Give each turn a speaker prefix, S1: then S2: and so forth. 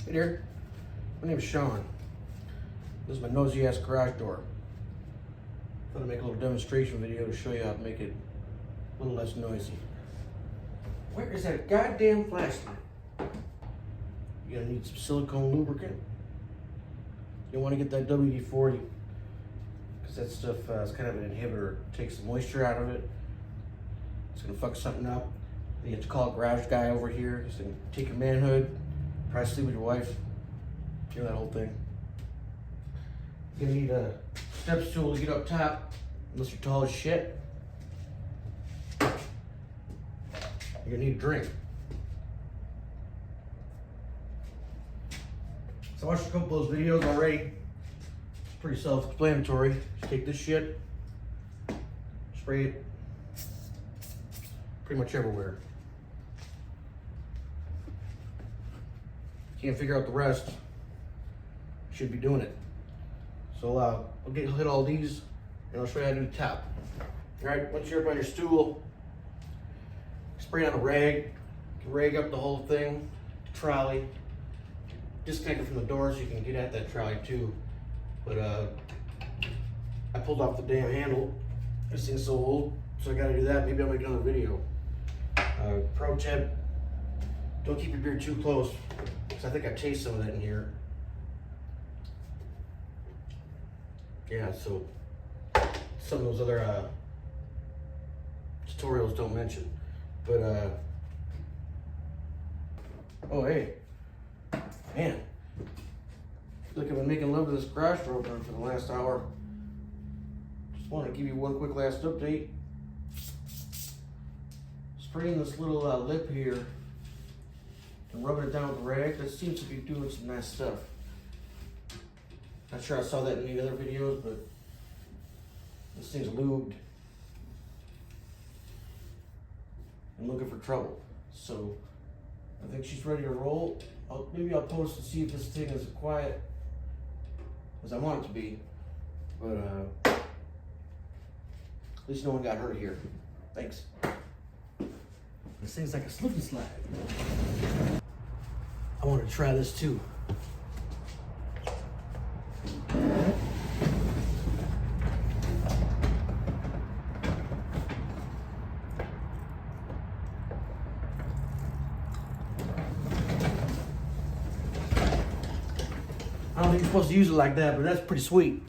S1: Hey there, my name's Sean. This is my nosy ass garage door. Thought I'd make a little demonstration video to show you how to make it a little less noisy. Where is that goddamn flashlight? You're gonna need some silicone lubricant. You want to get that WD-40 because that stuff is kind of an inhibitor. It takes the moisture out of it. It's gonna fuck something up. You have to call a garage guy over here. He's gonna take your manhood, try to sleep with your wife, you know that whole thing. You're gonna need a step stool to get up top, unless you're tall as shit. You're gonna need a drink. So I watched a couple of those videos already. It's pretty self-explanatory. Just take this shit, spray it pretty much everywhere. Can't figure out the rest, should be doing it. So I'll hit all these and I'll show you how to do the top. All right, once you're up on your stool, spray on a rag, rag up the whole thing, trolley. Disconnect it from the door so you can get at that trolley too. But I pulled off the damn handle. This thing's so old, so I gotta do that. Maybe I'll make another video. Pro tip, don't keep your beer too close, because I think I taste some of that in here. Yeah, so some of those other tutorials don't mention. But oh hey, man, look, I've been making love to this garage door opener for the last hour. Just want to give you one quick last update. Spraying this little lip here and rubbing it down with the rag. That seems to be doing some nice stuff. Not sure I saw that in any other videos, but this thing's lubed and looking for trouble. So I think she's ready to roll. Maybe I'll post to see if this thing is as quiet as I want it to be. But at least no one got hurt here. Thanks. This thing's like a slip and slide. I want to try this too. I don't think you're supposed to use it like that, but that's pretty sweet.